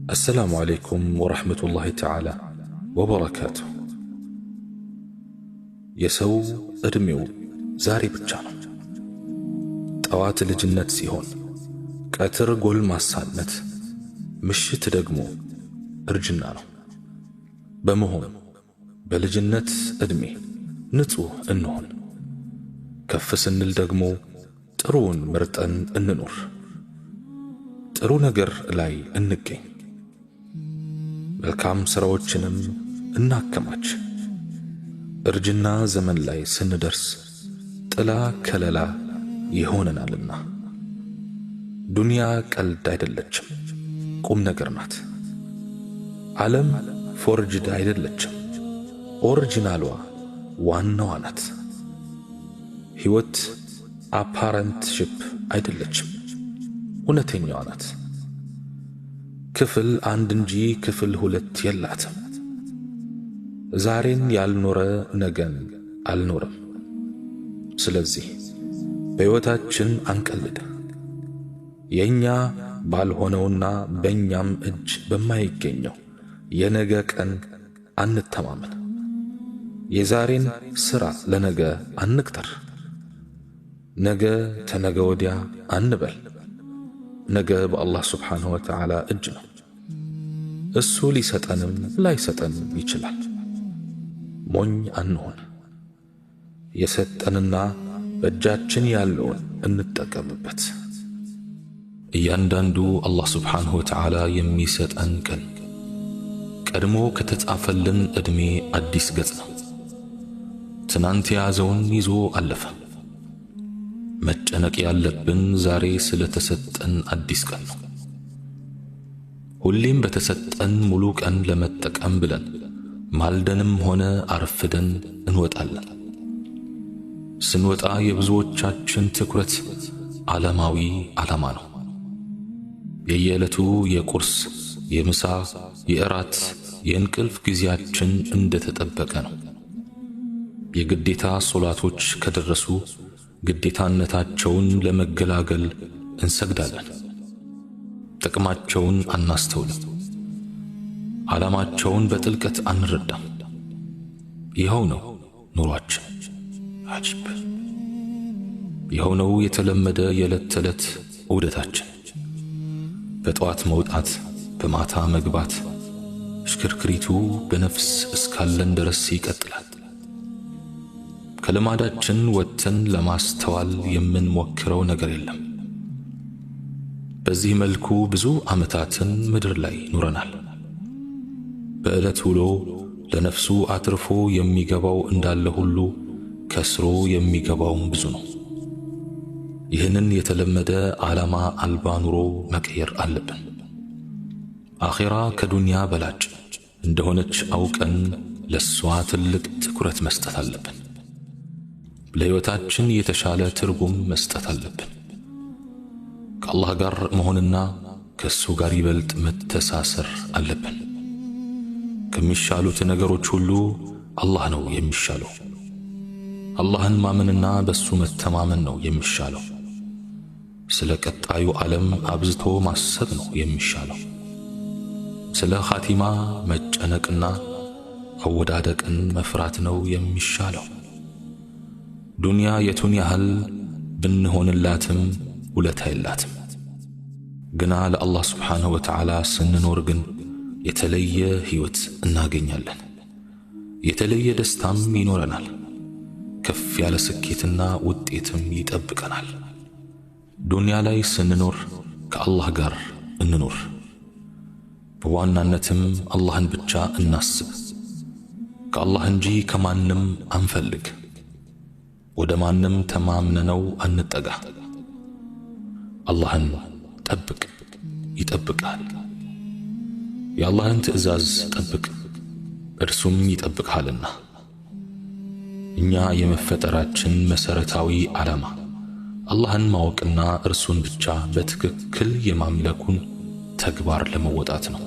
السلام عليكم ورحمة الله تعالى وبركاته. يسو ادميو زاري بتشانو طوات لجنة سيهون كاتر قول ما سانت مشت دقمو ارجنانو بمهون بلجنة ادمي نتو انهون كفسن الدقمو ترون مرتن اننور ترو نقر لاي انكين መልካም ስራዎችንም እናከማች። እርጅና ዘመን ላይ ስንደርስ ጥላ ከለላ ይሆነናልና። ዱንያ ቀልድ አይደለችም፣ ቁም ነገር ናት። ዓለም ፎርጅድ አይደለችም፣ ኦሪጂናሏ ዋናዋ ናት። ሕይወት አፓረንትሺፕ አይደለችም፣ እውነተኛዋ ናት። ክፍል አንድ እንጂ ክፍል ሁለት የላትም። ዛሬን ያልኖረ ነገን አልኖረም። ስለዚህ በሕይወታችን አንቀልድ። የኛ ባልሆነውና በእኛም እጅ በማይገኘው የነገ ቀን አንተማመን። የዛሬን ሥራ ለነገ አንቅጠር። ነገ ተነገ ወዲያ አንበል። ነገ በአላህ ስብሓንሁ ወተዓላ እጅ ነው። እሱ ሊሰጠንም ላይሰጠንም ይችላል። ሞኝ አንሆን። የሰጠንና በእጃችን ያለውን እንጠቀምበት። እያንዳንዱ አላህ ስብሓንሁ ወተዓላ የሚሰጠን ቀን ቀድሞ ከተጻፈልን ዕድሜ አዲስ ገጽ ነው። ትናንት የያዘውን ይዞ አለፈ። መጨነቅ ያለብን ዛሬ ስለተሰጠን አዲስ ቀን ነው። ሁሌም በተሰጠን ሙሉ ቀን ለመጠቀም ብለን ማልደንም ሆነ አርፍደን እንወጣለን። ስንወጣ የብዙዎቻችን ትኩረት ዓለማዊ ዓላማ ነው። የየዕለቱ የቁርስ፣ የምሳ፣ የእራት፣ የእንቅልፍ ጊዜያችን እንደተጠበቀ ነው። የግዴታ ሶላቶች ከደረሱ ግዴታነታቸውን ለመገላገል እንሰግዳለን። ጥቅማቸውን አናስተውልም። ዓላማቸውን በጥልቀት አንረዳም። ይኸው ነው ኑሯችን። አጂብ! ይኸው ነው የተለመደ የዕለት ተዕለት ዑደታችን። በጠዋት መውጣት፣ በማታ መግባት፣ ሽክርክሪቱ በነፍስ እስካለን ድረስ ይቀጥላል። ከልማዳችን ወጥተን ለማስተዋል የምንሞክረው ነገር የለም። በዚህ መልኩ ብዙ ዓመታትን ምድር ላይ ኑረናል። በዕለት ውሎ ለነፍሱ አትርፎ የሚገባው እንዳለ ሁሉ ከስሮ የሚገባውም ብዙ ነው። ይህንን የተለመደ ዓላማ አልባ ኑሮ መቀየር አለብን። አኺራ ከዱንያ በላጭ እንደሆነች አውቀን ለሷ ትልቅ ትኩረት መስጠት አለብን። ለሕይወታችን የተሻለ ትርጉም መስጠት አለብን። ከአላህ ጋር መሆንና ከእሱ ጋር ይበልጥ መተሳሰር አለብን። ከሚሻሉት ነገሮች ሁሉ አላህ ነው የሚሻለው። አላህን ማመንና በሱ መተማመን ነው የሚሻለው። ስለ ቀጣዩ ዓለም አብዝቶ ማሰብ ነው የሚሻለው። ስለ ኻቲማ መጨነቅና አወዳደቅን መፍራት ነው የሚሻለው። ዱንያ የቱን ያህል ብንሆንላትም ውለታ የላትም። ግና ለአላህ ስብሓንሁ ወተዓላ ስንኖር ግን የተለየ ሕይወት እናገኛለን። የተለየ ደስታም ይኖረናል። ከፍ ያለ ስኬትና ውጤትም ይጠብቀናል። ዱንያ ላይ ስንኖር ከአላህ ጋር እንኖር። በዋናነትም አላህን ብቻ እናስብ። ከአላህ እንጂ ከማንም አንፈልግ። ወደ ማንም ተማምነነው አንጠጋ። አላህን ጠብቅ፣ ይጠብቅሃል። የአላህን ትእዛዝ ጠብቅ፣ እርሱም ይጠብቅሃልና። እኛ የመፈጠራችን መሰረታዊ ዓላማ አላህን ማወቅና እርሱን ብቻ በትክክል የማምለኩን ተግባር ለመወጣት ነው።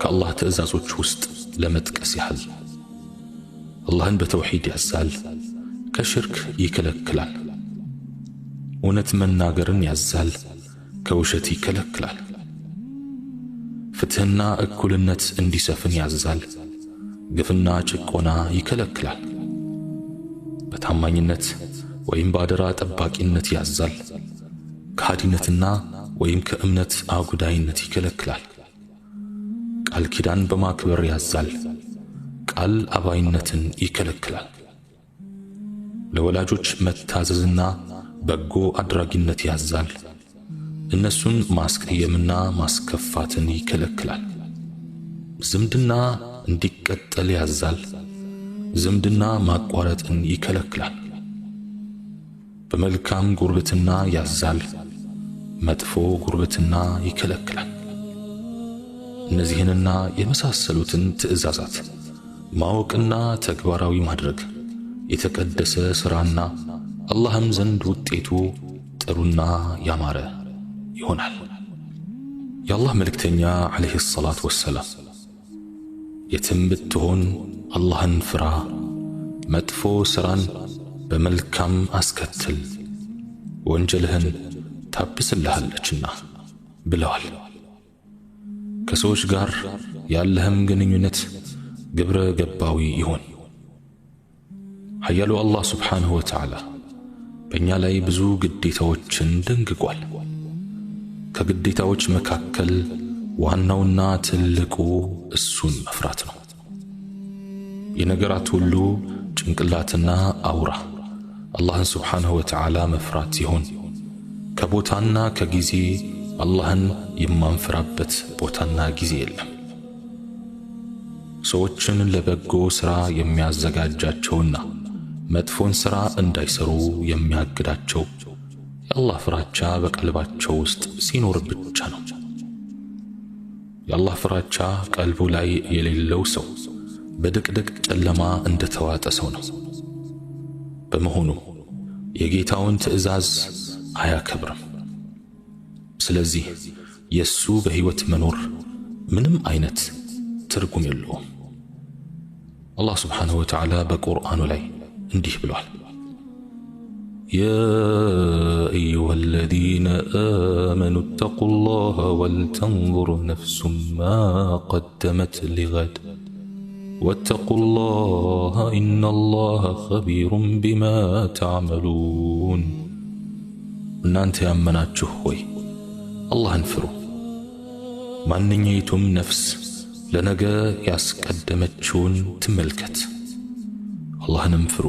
ከአላህ ትእዛዞች ውስጥ ለመጥቀስ ያህል አላህን በተውሂድ ያዛል፣ ከሽርክ ይከለክላል። እውነት መናገርን ያዛል፣ ከውሸት ይከለክላል። ፍትህና እኩልነት እንዲሰፍን ያዛል። ግፍና ጭቆና ይከለክላል። በታማኝነት ወይም በአደራ ጠባቂነት ያዛል። ከሃዲነትና ወይም ከእምነት አጉዳይነት ይከለክላል። ቃል ኪዳን በማክበር ያዛል። ቃል አባይነትን ይከለክላል። ለወላጆች መታዘዝና በጎ አድራጊነት ያዛል። እነሱን ማስቀየምና ማስከፋትን ይከለክላል። ዝምድና እንዲቀጠል ያዛል። ዝምድና ማቋረጥን ይከለክላል። በመልካም ጉርብትና ያዛል። መጥፎ ጉርብትና ይከለክላል። እነዚህንና የመሳሰሉትን ትእዛዛት ማወቅና ተግባራዊ ማድረግ የተቀደሰ ሥራና አላህም ዘንድ ውጤቱ ጥሩና ያማረ ይሆናል። የአላህ መልእክተኛ ዓለይሂ ሰላቱ ወሰላም የትም ብትሆን አላህን ፍራ፣ መጥፎ ሥራን በመልካም አስከትል፣ ወንጀልህን ታብስልሃለችና ብለዋል። ከሰዎች ጋር ያለህም ግንኙነት ግብረ ገባዊ ይሆን። ኃያሉ አላህ ሱብሓነሁ ወተዓላ በእኛ ላይ ብዙ ግዴታዎችን ደንግጓል። ከግዴታዎች መካከል ዋናውና ትልቁ እሱን መፍራት ነው። የነገራት ሁሉ ጭንቅላትና አውራ አላህን ሱብሓነሁ ወተዓላ መፍራት ሲሆን ከቦታና ከጊዜ አላህን የማንፈራበት ቦታና ጊዜ የለም። ሰዎችን ለበጎ ሥራ የሚያዘጋጃቸውና መጥፎን ሥራ እንዳይሰሩ የሚያግዳቸው የአላህ ፍራቻ በቀልባቸው ውስጥ ሲኖር ብቻ ነው። የአላህ ፍራቻ ቀልቡ ላይ የሌለው ሰው በድቅድቅ ጨለማ እንደተዋጠ ሰው ነው። በመሆኑ የጌታውን ትእዛዝ አያከብርም። ስለዚህ የሱ በሕይወት መኖር ምንም አይነት ትርጉም የለውም። አላህ ሱብሓነሁ ወተዓላ በቁርአኑ ላይ እንዲህ ብሏል። ያ አዩሃ አለዚነ አመኑ እተቁላህ ወልተንዙር ነፍሱም ማ ቀደመት ሊገድ ወተቁላህ ኢነላህ ኸቢሩን ቢማ ተዕመሉን። እናንተ ያመናችሁ ሆይ አላህን ፍሩ። ማንኛይቱም ነፍስ ለነገ ያስቀደመችውን ትመልከት። አላህንም ፍሩ።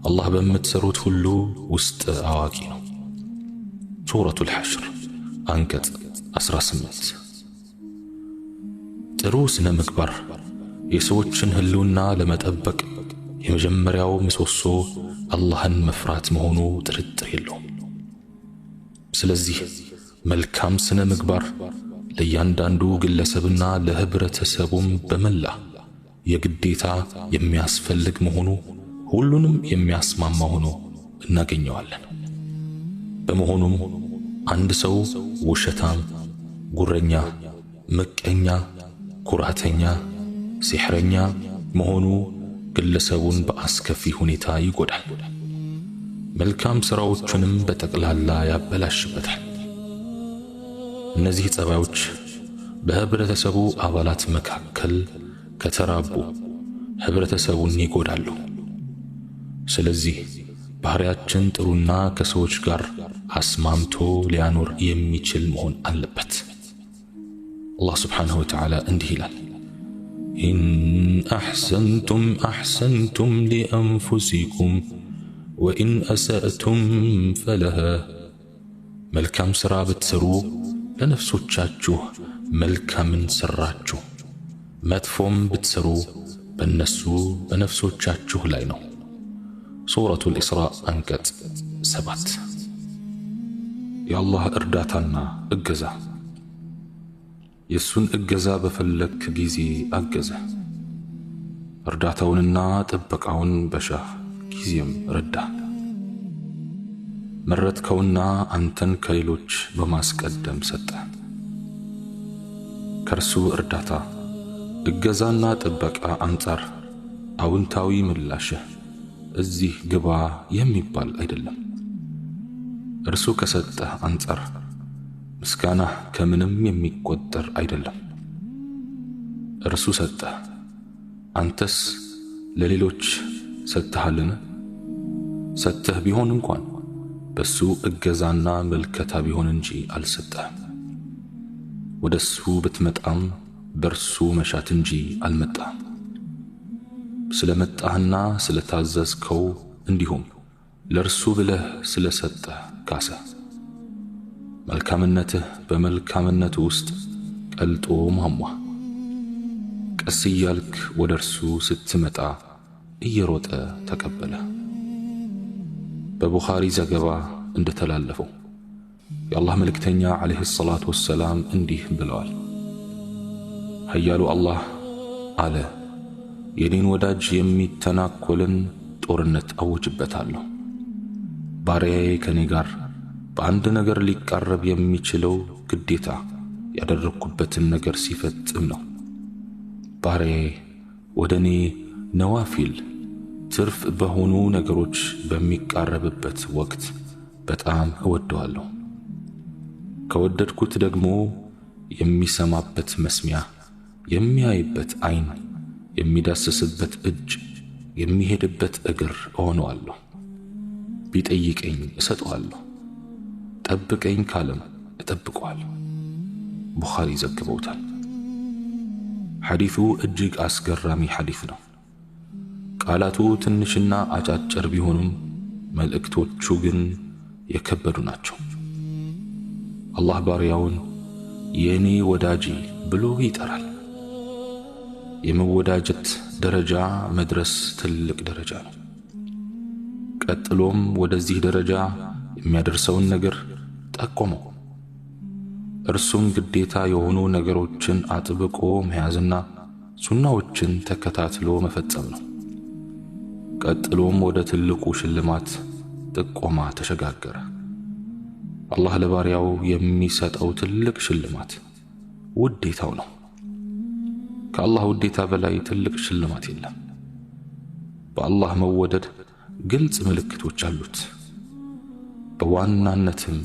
አላህ በምትሰሩት ሁሉ ውስጥ አዋቂ ነው። ሱረቱል ሐሽር አንቀጽ 18። ጥሩ ስነ ምግባር የሰዎችን ህልውና ለመጠበቅ የመጀመሪያው ምሰሶ አላህን መፍራት መሆኑ ጥርጥር የለውም። ስለዚህ መልካም ስነ ምግባር ለእያንዳንዱ ግለሰብና ለህብረተሰቡም በመላ የግዴታ የሚያስፈልግ መሆኑ ሁሉንም የሚያስማማ ሆኖ እናገኘዋለን። በመሆኑም አንድ ሰው ውሸታም፣ ጉረኛ፣ ምቀኛ፣ ኩራተኛ፣ ሲሕረኛ መሆኑ ግለሰቡን በአስከፊ ሁኔታ ይጎዳል። መልካም ሥራዎቹንም በጠቅላላ ያበላሽበታል። እነዚህ ጸባዮች በህብረተሰቡ አባላት መካከል ከተራቡ ህብረተሰቡን ይጎዳሉ። ስለዚህ ባህሪያችን ጥሩና ከሰዎች ጋር አስማምቶ ሊያኖር የሚችል መሆን አለበት። አላህ ሱብሓነሁ ወተዓላ እንዲህ ይላል፣ ኢን አሕሰንቱም አሕሰንቱም ሊአንፉሲኩም ወኢን አሰእቱም ፈለሃ። መልካም ሥራ ብትሰሩ ለነፍሶቻችሁ መልካምን ሠራችሁ፣ መጥፎም ብትሰሩ በእነሱ በነፍሶቻችሁ ላይ ነው። ሱረቱል ኢስራእ አንቀጽ 7። የአላህ እርዳታና እገዛ። የእሱን እገዛ በፈለክ ጊዜ አገዘ። እርዳታውንና ጥበቃውን በሻህ ጊዜም ረዳ። መረጥከውና አንተን ከሌሎች በማስቀደም ሰጠ። ከእርሱ እርዳታ እገዛና ጥበቃ አንጻር አውንታዊ ምላሽህ እዚህ ግባ የሚባል አይደለም። እርሱ ከሰጠህ አንጻር ምስጋናህ ከምንም የሚቆጠር አይደለም። እርሱ ሰጠ፣ አንተስ ለሌሎች ሰጥተሃልን? ሰጥተህ ቢሆን እንኳን በሱ እገዛና መልከታ ቢሆን እንጂ አልሰጠህም። ወደሱ ብትመጣም በርሱ መሻት እንጂ አልመጣህም። ስለመጣህና ስለታዘዝከው እንዲሁም ለርሱ ብለህ ስለሰጠህ ካሰ። መልካምነትህ በመልካምነቱ ውስጥ ቀልጦ ማሟ። ቀስ እያልክ ወደ እርሱ ስትመጣ እየሮጠ ተቀበለ። በቡኻሪ ዘገባ እንደተላለፈው የአላህ መልእክተኛ ዓለይሂ ሰላቱ ወሰላም እንዲህ ብለዋል። ኃያሉ አላህ አለ፣ የኔን ወዳጅ የሚተናኮልን ጦርነት አውጅበታለሁ። ባሪያዬ ከኔ ጋር በአንድ ነገር ሊቃረብ የሚችለው ግዴታ ያደረግኩበትን ነገር ሲፈጽም ነው። ባሪያዬ ወደ እኔ ነዋፊል ትርፍ በሆኑ ነገሮች በሚቃረብበት ወቅት በጣም እወደዋለሁ። ከወደድኩት ደግሞ የሚሰማበት መስሚያ፣ የሚያይበት ዓይን፣ የሚዳስስበት እጅ፣ የሚሄድበት እግር እሆነዋለሁ። ቢጠይቀኝ እሰጠዋለሁ፣ ጠብቀኝ ካለም እጠብቀዋለሁ። ቡኻሪ ዘግበውታል። ሐዲሱ እጅግ አስገራሚ ሐዲስ ነው። ቃላቱ ትንሽና አጫጭር ቢሆኑም መልእክቶቹ ግን የከበዱ ናቸው። አላህ ባሪያውን የኔ ወዳጅ ብሎ ይጠራል። የመወዳጀት ደረጃ መድረስ ትልቅ ደረጃ ነው። ቀጥሎም ወደዚህ ደረጃ የሚያደርሰውን ነገር ጠቆመው። እርሱም ግዴታ የሆኑ ነገሮችን አጥብቆ መያዝና ሱናዎችን ተከታትሎ መፈጸም ነው። ቀጥሎም ወደ ትልቁ ሽልማት ጥቆማ ተሸጋገረ። አላህ ለባሪያው የሚሰጠው ትልቅ ሽልማት ውዴታው ነው። ከአላህ ውዴታ በላይ ትልቅ ሽልማት የለም። በአላህ መወደድ ግልጽ ምልክቶች አሉት። በዋናነትም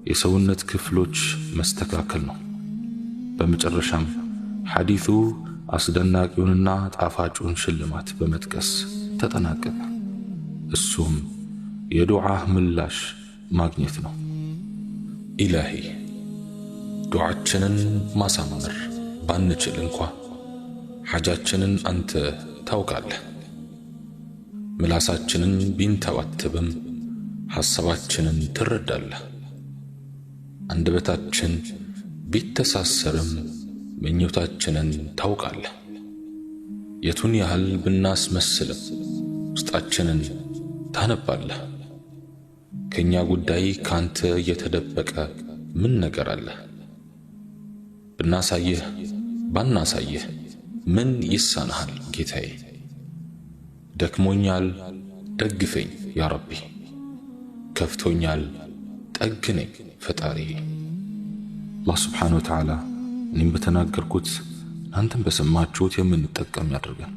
የሰውነት ክፍሎች መስተካከል ነው። በመጨረሻም ሐዲሱ አስደናቂውንና ጣፋጩን ሽልማት በመጥቀስ ተጠናቀቀ። እሱም የዱዓህ ምላሽ ማግኘት ነው። ኢላሂ፣ ዱዓችንን ማሳመር ባንችል እንኳ ሐጃችንን አንተ ታውቃለህ። ምላሳችንን ቢንተባተብም ሐሳባችንን ትረዳለህ። አንደበታችን ቢተሳሰርም ምኞታችንን ታውቃለህ። የቱን ያህል ብናስመስልም ውስጣችንን ታነባለህ። ከኛ ጉዳይ ካንተ የተደበቀ ምን ነገር አለ? ብናሳየህ ባናሳየህ ምን ይሳናሃል ጌታዬ? ደክሞኛል ደግፈኝ ያ ረቢ፣ ከፍቶኛል ጠግነኝ ፈጣሪ። አላህ ስብሓነሁ ወተዓላ እኔም በተናገርኩት እናንተም በሰማችሁት የምንጠቀም ያድርገን።